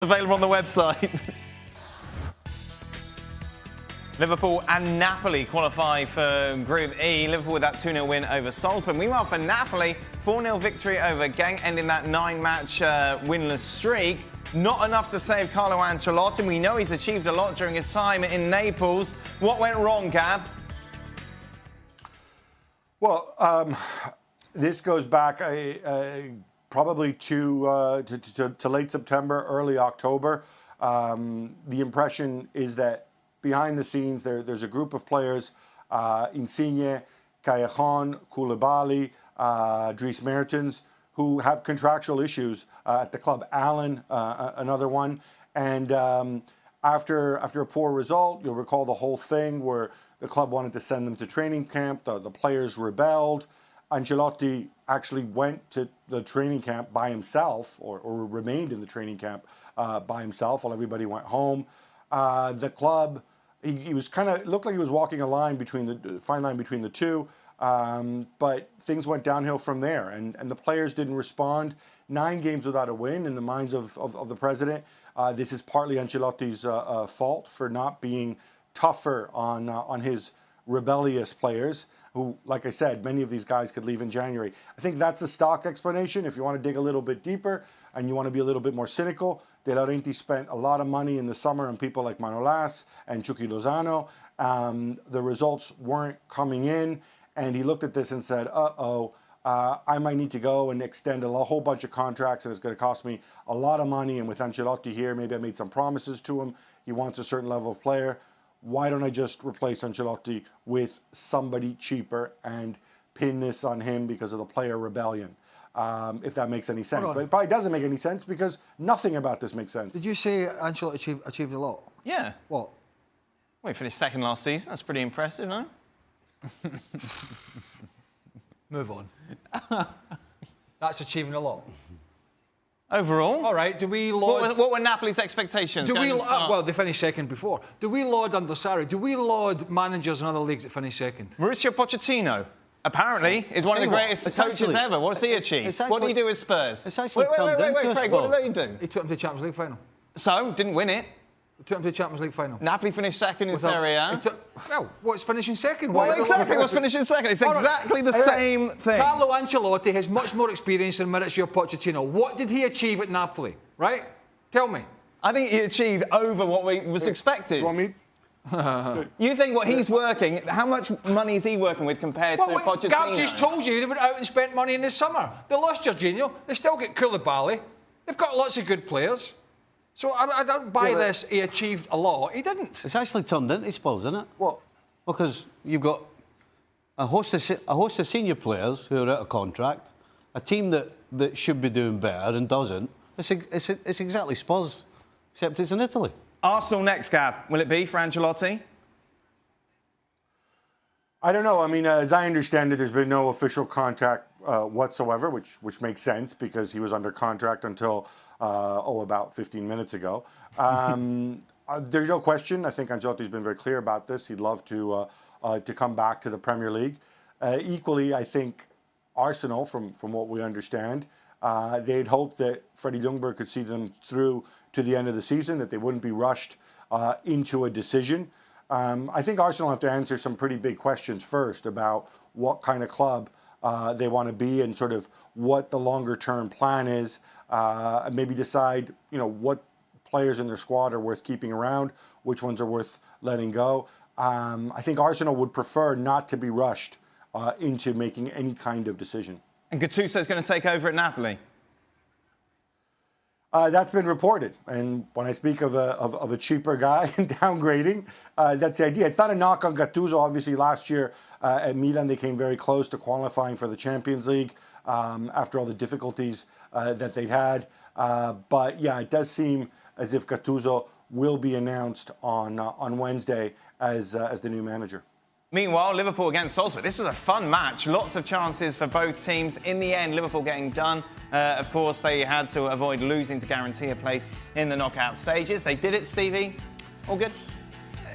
Available on the website. Liverpool and Napoli qualify for Group E. Liverpool with that 2-0 win over Salzburg. Meanwhile, for Napoli, 4-0 victory over Genk, ending that 9-match winless streak. Not enough to save Carlo Ancelotti. We know he's achieved a lot during his time in Naples. What went wrong, Gab? Well, this goes back probably to late September, early October. The impression is that behind the scenes, there's a group of players, Insigne, Callejon, Koulibaly, Dries Mertens, who have contractual issues at the club. Allen, another one. And after a poor result, you'll recall the whole thing where the club wanted to send them to training camp. The players rebelled. Ancelotti actually went to the training camp by himself, or remained in the training camp by himself while everybody went home. The club, he was looked like he was walking a fine line between the two, but things went downhill from there, and the players didn't respond. 9 games without a win in the minds of the president. This is partly Ancelotti's fault for not being tougher on his rebellious players, who, like I said, many of these guys could leave in January. I think that's the stock explanation. If you want to dig a little bit deeper and you want to be a little bit more cynical, De Laurentiis spent a lot of money in the summer on people like Manolas and Chucky Lozano. The results weren't coming in, and he looked at this and said, I might need to go and extend a whole bunch of contracts, and it's going to cost me a lot of money. And with Ancelotti here, maybe I made some promises to him. He wants a certain level of player. Why don't I just replace Ancelotti with somebody cheaper and pin this on him because of the player rebellion? If that makes any sense. But it probably doesn't make any sense because nothing about this makes sense. Did you say Ancelotti achieved a lot? Yeah. What? Well, he finished second last season. That's pretty impressive, no? Move on. That's achieving a lot. Overall? All right, do we laud... What were Napoli's expectations? Well, they finished second before. Do we laud under Sarri? Do we laud managers in other leagues that finish second? Mauricio Pochettino, apparently, is one of the greatest coaches ever. What does he achieve? What did he do with Spurs? It's actually wait, Craig, what did he do? He took them to the Champions League final. So, didn't win it. He took them to the Champions League final. Napoli finished second in Serie A. Well, what's finishing second? Well, exactly, what's finishing second? It's exactly the same thing. Carlo Ancelotti has much more experience than Mauricio Pochettino. What did he achieve at Napoli, right? Tell me. I think he achieved over what was expected. You want me? You think what he's working, how much money is he working with compared to Pochettino? Gab just told you they went out and spent money in the summer. They lost Jorginho. They still get Koulibaly. They've got lots of good players. So I don't buy this, he achieved a lot. He didn't. It's actually turned into Spurs, isn't it? What? Because you've got a host of senior players who are out of contract, a team that should be doing better and doesn't. It's exactly Spurs, except it's in Italy. Arsenal next, Gab. Will it be for Ancelotti? I don't know. I mean, as I understand it, there's been no official contact whatsoever, which makes sense because he was under contract until... about 15 minutes ago. There's no question. I think Ancelotti's been very clear about this. He'd love to come back to the Premier League. Equally, I think Arsenal, from what we understand, they'd hoped that Freddie Ljungberg could see them through to the end of the season, that they wouldn't be rushed into a decision. I think Arsenal have to answer some pretty big questions first about what kind of club they want to be and sort of what the longer-term plan is. Maybe decide, what players in their squad are worth keeping around, which ones are worth letting go. I think Arsenal would prefer not to be rushed into making any kind of decision. And Gattuso is going to take over at Napoli? That's been reported. And when I speak of a cheaper guy and downgrading, that's the idea. It's not a knock on Gattuso. Obviously, last year at Milan, they came very close to qualifying for the Champions League after all the difficulties that they'd had. But yeah, it does seem as if Gattuso will be announced on Wednesday as the new manager. Meanwhile, Liverpool against Salzburg. This was a fun match. Lots of chances for both teams. In the end, Liverpool getting done. Of course, they had to avoid losing to guarantee a place in the knockout stages. They did it, Stevie. All good?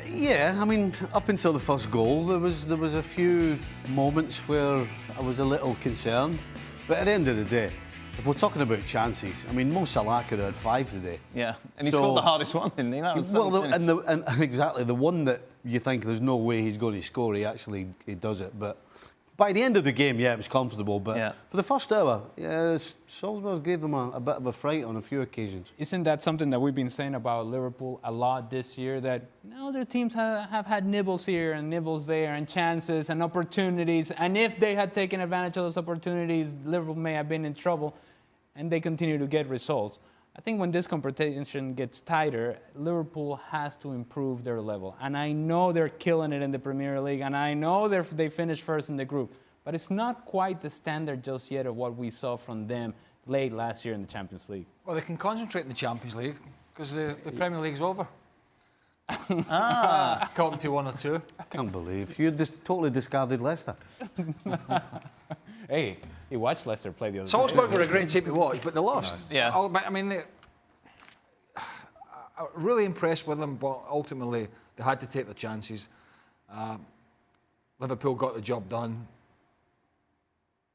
Yeah, I mean, up until the first goal, there was a few moments where I was a little concerned. But at the end of the day, if we're talking about chances, I mean, Mo Salah could have had 5 today. Yeah, and he scored the hardest one, didn't he? That was and exactly the one that you think there's no way he's going to score, he does it. But by the end of the game, yeah, it was comfortable. But for the first hour, yeah, Salzburg gave them a bit of a fright on a few occasions. Isn't that something that we've been saying about Liverpool a lot this year? That other teams have had nibbles here and nibbles there and chances and opportunities. And if they had taken advantage of those opportunities, Liverpool may have been in trouble. And they continue to get results. I think when this competition gets tighter, Liverpool has to improve their level. And I know they're killing it in the Premier League, and I know they finished first in the group. But it's not quite the standard just yet of what we saw from them late last year in the Champions League. Well, they can concentrate in the Champions League because the Premier League's over. Caught to 1 or 2. I can't believe you just totally discarded Leicester. Hey, you watched Leicester play the other day. Salzburg were a great team to watch, but they lost. Yeah. I mean, I'm really impressed with them, but ultimately they had to take their chances. Liverpool got the job done.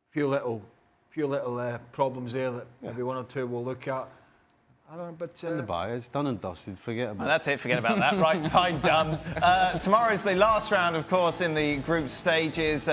Few little problems there that maybe 1 or 2 we'll look at. I don't know, but in the bar, it's done and dusted. Forget about it. That's it. Forget about that. Right, fine, done. Tomorrow's the last round, of course, in the group stages.